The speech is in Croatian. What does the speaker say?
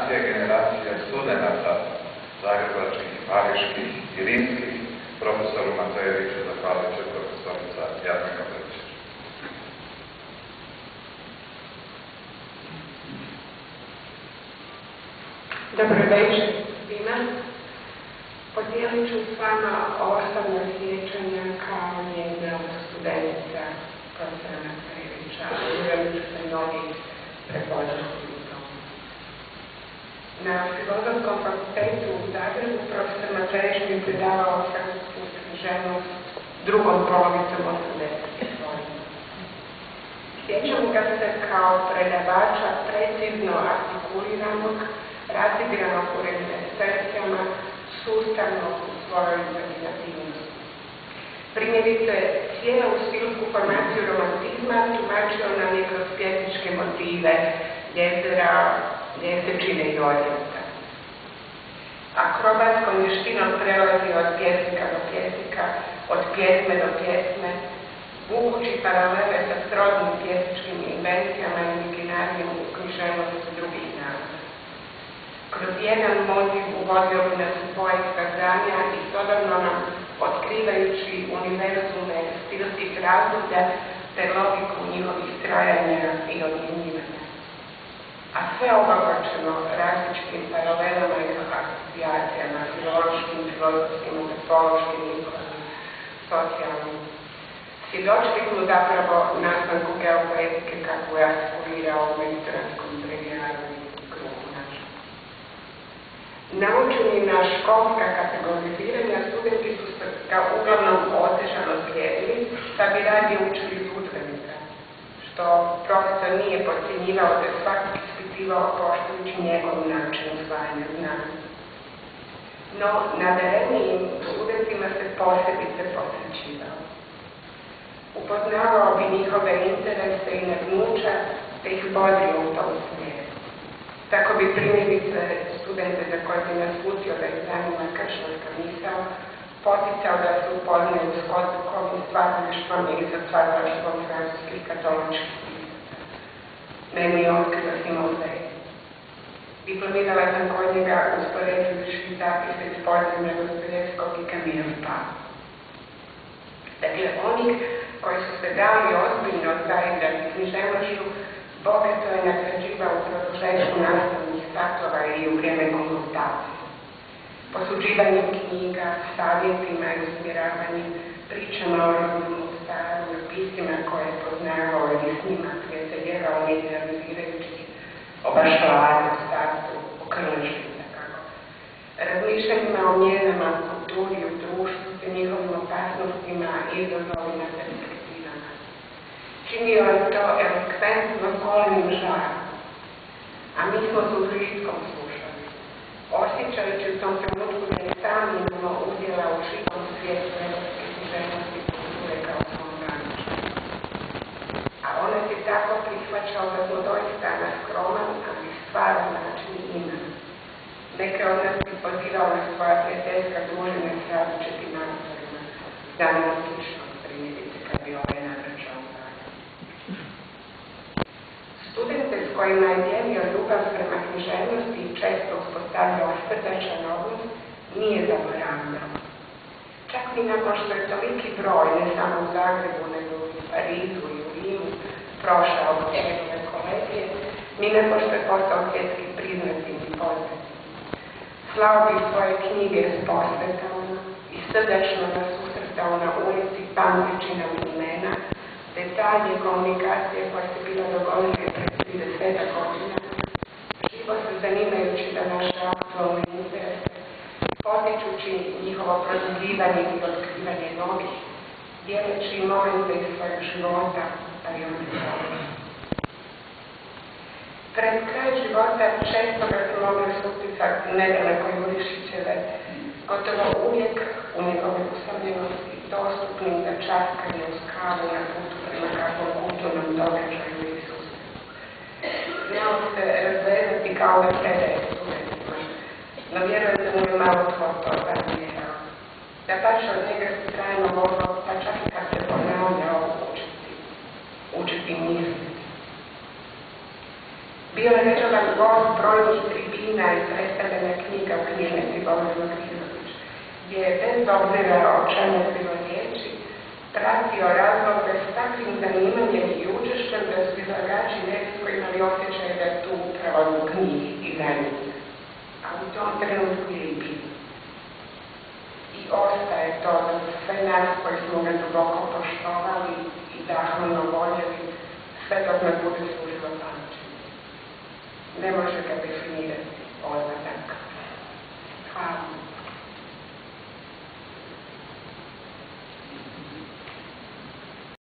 generacije studenata zagrebačkih, pariških i rimskih, profesoru Matejeviću zahvalit će profesorica Jadranka Brčić. Dobro večer svima. Podijelit ću s vama osobna sjećanja kao jedna od studentica profesora Matejevića, uvjerujem ću se mnogi prepoznati u tomu. Na Filozofskom fakultetu u Zagrebu profesor Matejević mi predavao francusku književnost drugom polovicom 80-ih godina. Sjećam ga se kao predavača precizno artikuliranog, razigranog u reminiscencijama, sustavno u svojoj imaginativnosti. Primjerice, cijelu stilsku formaciju romantizma tumačio nam je kroz pjesničke motive jezera, mjesečine i odjevka. Akrobatskom vještinom prelazi od pjesnika do pjesnika, od pjesme do pjesme, vukući paralele sa srodnim pjesničkim invencijama i imaginarijom u književnosti drugih naroda. Kroz jedan motiv uvodio bi nas u poetska zdanja i sodobno nam otkrivajući univerzume stilskih razdoblja te logiku njihovih trajanja i odmjenjivanja. A sve obogaćeno različitim paralelama i asocijacijama, filološkim, filozofskim, antropološkim i socijalnim. Svjedočili smo zapravo nastanku geopoetike kako je artikulirao u mediteranskom brevijaru i krugu našem. Naučeni na školska kategoriziranja, studenti su ga uglavnom otežano slijedili, da bi radije učili iz udžbenika, što profesor nije podcjenjivao da svakog ispitivao poštujući njegov način usvajanja znanja. No, naverenijim studentima se posebice posvećivao. Upoznavao bi njihove interese i nadmuća, te ih bodrio u tom smjeru. Tako bi primjerice studente za koje bi nas putio da ih zanima kršćanska misao, poticao da se upoznaju s Kozukovim stvaralaštvom ili sa stvaralaštvom francuskih katoličkih pisaca. Meni je otkrio Simon Weil. Diplomirala sam kod njega uspoređujući zapise iz podzemlja Dostojevskog i Camille'ova. Dakle, oni koji su se dali ozbiljno zaigrati književnošću, bogato je nagrađivao u produžetku nastavnih satova i u vrijeme konzultacije. Posuđivanjem knjiga, savjetima i usmjeravanjem, pričama o rodnom Mostaru, napisima koje je poznavao ili s njima prijateljevao, ne realizirajući o Bašladu, o starcu, o Krležu, tako. Razmišljanjima o mjenama, kulturi, u društvu, te njihovim opasnostima, izazovima, perspektivama. Činio je to elokventno kolenim žarom, a mi smo s užitkom slušali, osjećajući u tom trenutku da je sam imamo udjela u širom svijetu evropske književnosti i kulture kao svom graničnom. A on nas je tako prihvaćao da smo doista na skroman, ali stvaran način ima. Neke od nas bi pozivao na svoja prijateljska druženja s različitim autorima, Danilo Tučnog, primjerice, kad bi ovaj nagrađao Zagreb. Studente s kojima je dijelio ljubav prema književnosti i često uspostavljao srdačan odnos, nije zaboravljao. Čak i nakon što je toliki broj, ne samo u Zagrebu, nego i u Parizu i u Rimu, prošao od njegove kolegije, ni nakon što je postao svjetski priznati i poznat. Slao bi svoje knjige s posvetama i srdačno nas susretao na ulici pamteći nam imena, detalje komunikacije koje se bila dogodile pred 30 godina, živo se zanimajući za naše aktualne interese, potičući njihovo produbljivanje i otkrivanje novih, dijeleći momente iz svojeg života, pa i oni svoje. Pred kraj života često ga se mogli susticati nedaleko Jurišićeve, gotovo uvijek u njegove usamljenosti dostupnim za časkanje uz kavu na putu prema kakvom kulturnom događaju ili susretu. Znao se razvezati kao da predaje studentima, no vjerujem da mu je malo to zamjerao. Da baš od njega se trajno mogao, pa čak i kad se ponavljao učiti misliti. Bio je redovan gost brojnih tribina i predstavljanja knjiga u knjižnici Božidar Krizović, gdje je bez obzira o čemu je bilo riječi, pratio razloge s takvim zanimanjem i učešćem da su izlagači nerijetko imali osjećaj da tu upravo knjigi i zajednice. A u tom trenutku je i bilo. I ostaje to za sve nas koji smo ga duboko poštovali i zahvalno voljeli, sve dok ne bude služilo pamćenje. Ne može ga definirati odmah. Hvala.